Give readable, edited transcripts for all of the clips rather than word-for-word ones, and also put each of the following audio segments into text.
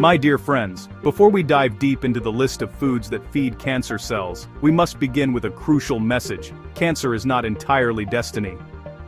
My dear friends, before we dive deep into the list of foods that feed cancer cells, we must begin with a crucial message: cancer is not entirely destiny.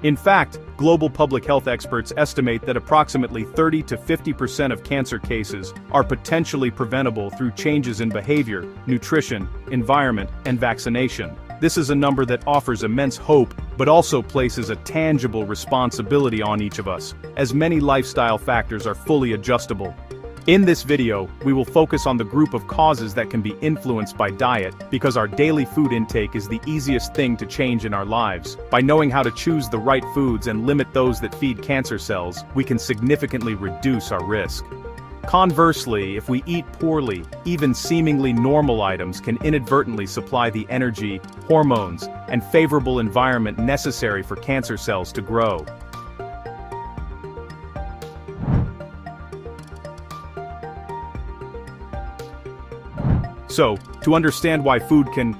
In fact, global public health experts estimate that approximately 30 to 50% of cancer cases are potentially preventable through changes in behavior, nutrition, environment, and vaccination. This is a number that offers immense hope, but also places a tangible responsibility on each of us, as many lifestyle factors are fully adjustable. In this video, we will focus on the group of causes that can be influenced by diet, because our daily food intake is the easiest thing to change in our lives. By knowing how to choose the right foods and limit those that feed cancer cells, we can significantly reduce our risk. Conversely, if we eat poorly, even seemingly normal items can inadvertently supply the energy, hormones, and favorable environment necessary for cancer cells to grow. So, to understand why food can,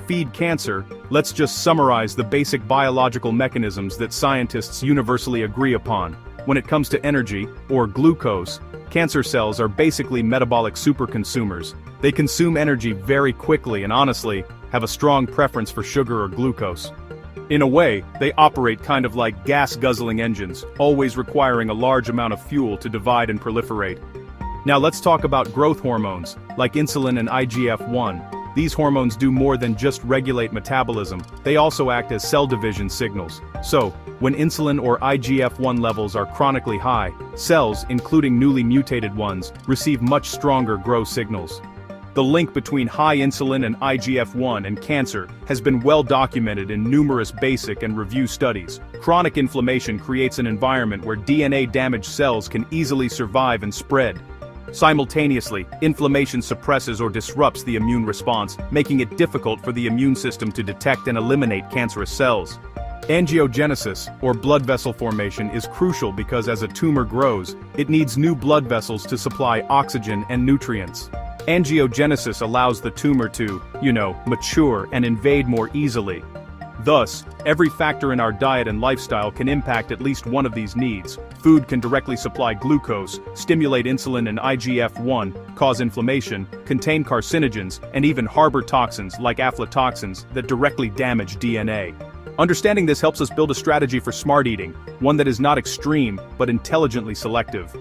feed cancer, let's just summarize the basic biological mechanisms that scientists universally agree upon. When it comes to energy, or glucose, cancer cells are basically metabolic superconsumers. They consume energy very quickly and honestly, have a strong preference for sugar or glucose. In a way, they operate kind of like gas-guzzling engines, always requiring a large amount of fuel to divide and proliferate. Now let's talk about growth hormones, like insulin and IGF-1. These hormones do more than just regulate metabolism, they also act as cell division signals. So, when insulin or IGF-1 levels are chronically high, cells, including newly mutated ones, receive much stronger growth signals. The link between high insulin and IGF-1 and cancer has been well documented in numerous basic and review studies. Chronic inflammation creates an environment where DNA-damaged cells can easily survive and spread. Simultaneously, inflammation suppresses or disrupts the immune response, making it difficult for the immune system to detect and eliminate cancerous cells. Angiogenesis, or blood vessel formation, is crucial because as a tumor grows, it needs new blood vessels to supply oxygen and nutrients. Angiogenesis allows the tumor to, mature and invade more easily. Thus, every factor in our diet and lifestyle can impact at least one of these needs. Food can directly supply glucose, stimulate insulin and IGF-1, cause inflammation, contain carcinogens, and even harbor toxins like aflatoxins that directly damage DNA. Understanding this helps us build a strategy for smart eating, one that is not extreme, but intelligently selective.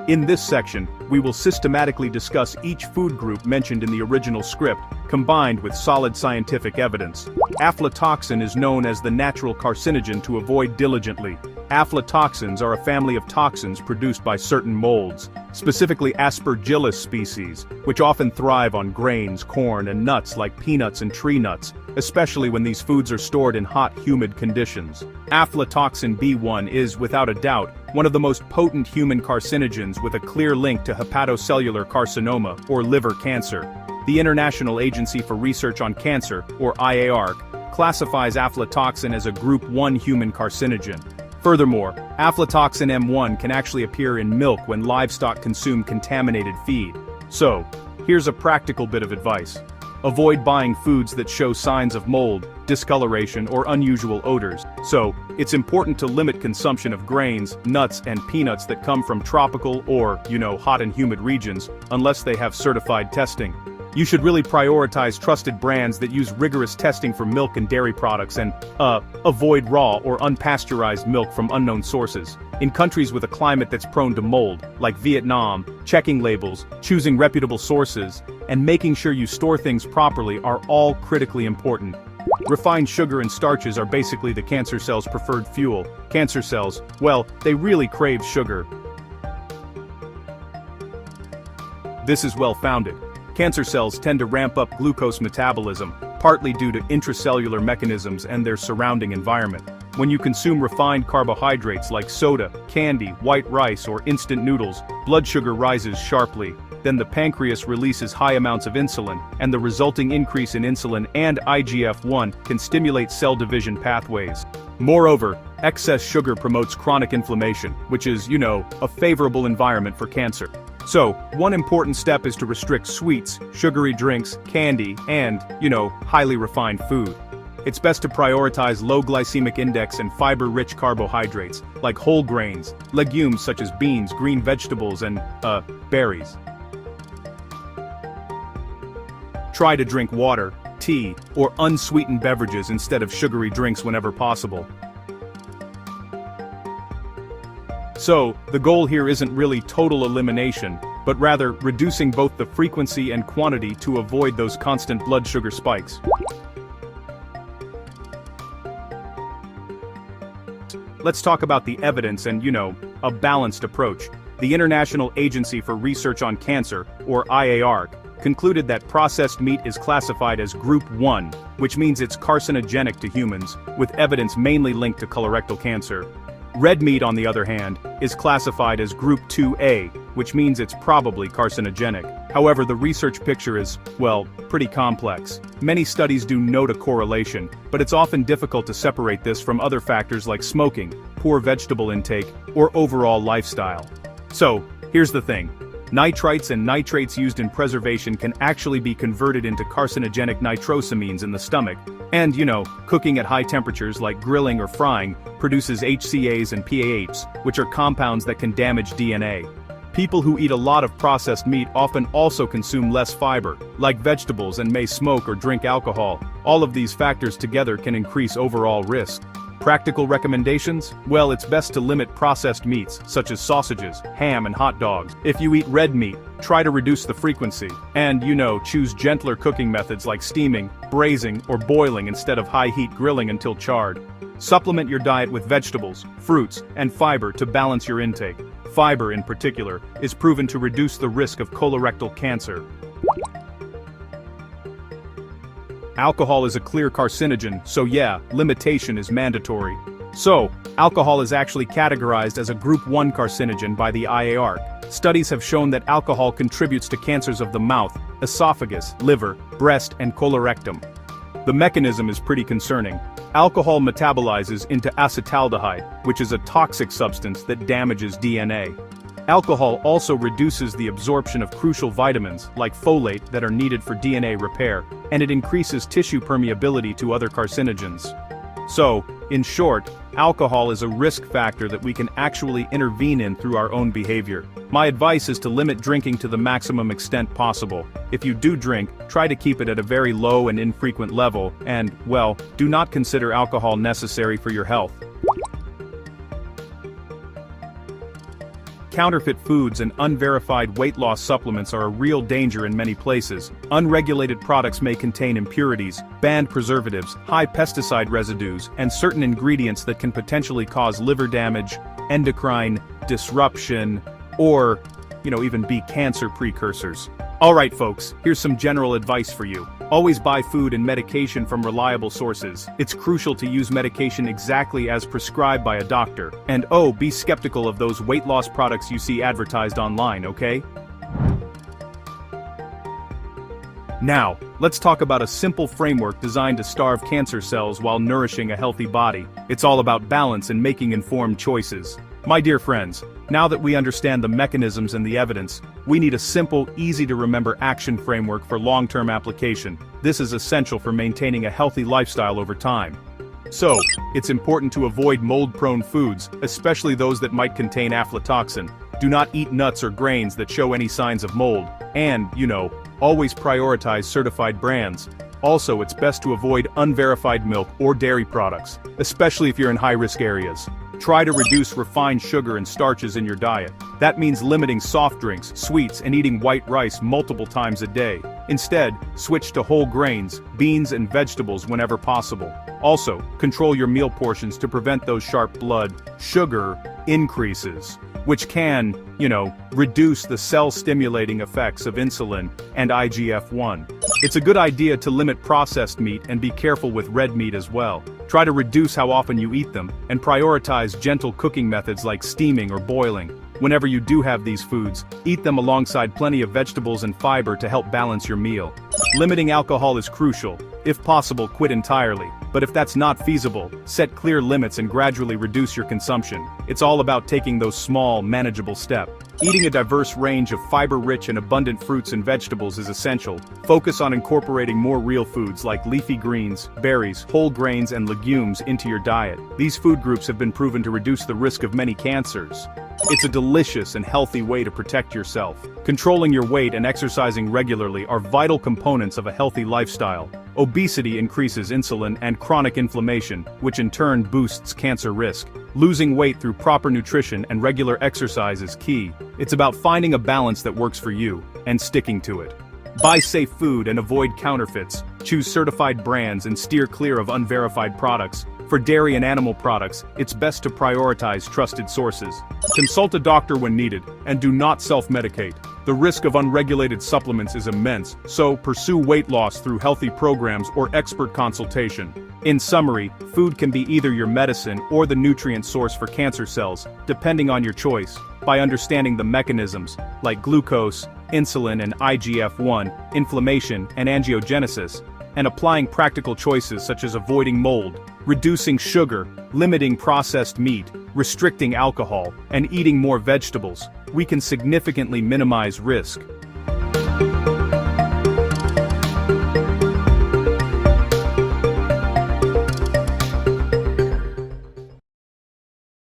In this section, we will systematically discuss each food group mentioned in the original script, combined with solid scientific evidence. Aflatoxin is known as the natural carcinogen to avoid diligently. Aflatoxins are a family of toxins produced by certain molds, specifically Aspergillus species, which often thrive on grains, corn, and nuts like peanuts and tree nuts, especially when these foods are stored in hot, humid conditions. Aflatoxin B1 is, without a doubt, one of the most potent human carcinogens with a clear link to hepatocellular carcinoma, or liver cancer. The International Agency for Research on Cancer, or IARC, classifies aflatoxin as a Group 1 human carcinogen. Furthermore, aflatoxin M1 can actually appear in milk when livestock consume contaminated feed. So, here's a practical bit of advice. Avoid buying foods that show signs of mold, discoloration, or unusual odors. So, it's important to limit consumption of grains, nuts, and peanuts that come from tropical or, hot and humid regions, unless they have certified testing. You should really prioritize trusted brands that use rigorous testing for milk and dairy products and, avoid raw or unpasteurized milk from unknown sources. In countries with a climate that's prone to mold, like Vietnam, checking labels, choosing reputable sources, and making sure you store things properly are all critically important. Refined sugar and starches are basically the cancer cell's preferred fuel. Cancer cells, well, they really crave sugar. This is well-founded. Cancer cells tend to ramp up glucose metabolism, partly due to intracellular mechanisms and their surrounding environment. When you consume refined carbohydrates like soda, candy, white rice, or instant noodles, blood sugar rises sharply. Then the pancreas releases high amounts of insulin, and the resulting increase in insulin and IGF-1 can stimulate cell division pathways. Moreover, excess sugar promotes chronic inflammation, which is, a favorable environment for cancer. So, one important step is to restrict sweets, sugary drinks, candy, and, highly refined food. it's best to prioritize low glycemic index and fiber-rich carbohydrates, like whole grains, legumes such as beans, green vegetables, and, berries. Try to drink water, tea, or unsweetened beverages instead of sugary drinks whenever possible. So, the goal here isn't really total elimination, but rather reducing both the frequency and quantity to avoid those constant blood sugar spikes. Let's talk about the evidence and, a balanced approach. The International Agency for Research on Cancer, or IARC, concluded that processed meat is classified as Group 1, which means it's carcinogenic to humans, with evidence mainly linked to colorectal cancer. Red meat, on the other hand, is classified as Group 2A, which means it's probably carcinogenic. However, the research picture is, well, pretty complex. Many studies do note a correlation, but it's often difficult to separate this from other factors like smoking, poor vegetable intake, or overall lifestyle. So, here's the thing. Nitrites and nitrates used in preservation can actually be converted into carcinogenic nitrosamines in the stomach, and, cooking at high temperatures like grilling or frying produces HCAs and PAHs, which are compounds that can damage DNA. People who eat a lot of processed meat often also consume less fiber, like vegetables, and may smoke or drink alcohol. All of these factors together can increase overall risk. Practical recommendations? Well, it's best to limit processed meats, such as sausages, ham, and hot dogs. If you eat red meat, try to reduce the frequency. And, choose gentler cooking methods like steaming, braising, or boiling instead of high-heat grilling until charred. Supplement your diet with vegetables, fruits, and fiber to balance your intake. Fiber, in particular, is proven to reduce the risk of colorectal cancer. Alcohol is a clear carcinogen, so yeah, limitation is mandatory. So, alcohol is actually categorized as a Group 1 carcinogen by the IARC. Studies have shown that alcohol contributes to cancers of the mouth, esophagus, liver, breast, and colorectum. The mechanism is pretty concerning. Alcohol metabolizes into acetaldehyde, which is a toxic substance that damages DNA. Alcohol also reduces the absorption of crucial vitamins, like folate, that are needed for DNA repair, and it increases tissue permeability to other carcinogens. So, in short, alcohol is a risk factor that we can actually intervene in through our own behavior. My advice is to limit drinking to the maximum extent possible. If you do drink, try to keep it at a very low and infrequent level, and, well, do not consider alcohol necessary for your health. Counterfeit foods and unverified weight loss supplements are a real danger in many places. Unregulated products may contain impurities, banned preservatives, high pesticide residues, and certain ingredients that can potentially cause liver damage, endocrine disruption, or, even be cancer precursors. Alright folks, here's some general advice for you. Always buy food and medication from reliable sources. It's crucial to use medication exactly as prescribed by a doctor. And be skeptical of those weight loss products you see advertised online, okay? Now, let's talk about a simple framework designed to starve cancer cells while nourishing a healthy body. It's all about balance and making informed choices. My dear friends, now that we understand the mechanisms and the evidence, we need a simple, easy-to-remember action framework for long-term application. This is essential for maintaining a healthy lifestyle over time. So, it's important to avoid mold-prone foods, especially those that might contain aflatoxin. Do not eat nuts or grains that show any signs of mold. And, always prioritize certified brands. Also, it's best to avoid unverified milk or dairy products, especially if you're in high-risk areas. Try to reduce refined sugar and starches in your diet. That means limiting soft drinks, sweets, and eating white rice multiple times a day. Instead, switch to whole grains, beans, and vegetables whenever possible. Also, control your meal portions to prevent those sharp blood sugar increases, which can, reduce the cell-stimulating effects of insulin and IGF-1. It's a good idea to limit processed meat and be careful with red meat as well. Try to reduce how often you eat them, and prioritize gentle cooking methods like steaming or boiling. Whenever you do have these foods, eat them alongside plenty of vegetables and fiber to help balance your meal. Limiting alcohol is crucial. If possible, quit entirely. But if that's not feasible, set clear limits and gradually reduce your consumption. It's all about taking those small, manageable steps. Eating a diverse range of fiber-rich and abundant fruits and vegetables is essential. Focus on incorporating more real foods like leafy greens, berries, whole grains, and legumes into your diet. These food groups have been proven to reduce the risk of many cancers. It's a delicious and healthy way to protect yourself. Controlling your weight and exercising regularly are vital components of a healthy lifestyle. Obesity increases insulin and chronic inflammation, which in turn boosts cancer risk. Losing weight through proper nutrition and regular exercise is key. It's about finding a balance that works for you, and sticking to it. Buy safe food and avoid counterfeits. Choose certified brands and steer clear of unverified products. For dairy and animal products, it's best to prioritize trusted sources. Consult a doctor when needed, and do not self-medicate. The risk of unregulated supplements is immense, so pursue weight loss through healthy programs or expert consultation. In summary, food can be either your medicine or the nutrient source for cancer cells, depending on your choice. By understanding the mechanisms, like glucose, insulin and IGF-1, inflammation and angiogenesis, and applying practical choices such as avoiding mold, reducing sugar, limiting processed meat, restricting alcohol, and eating more vegetables, we can significantly minimize risk.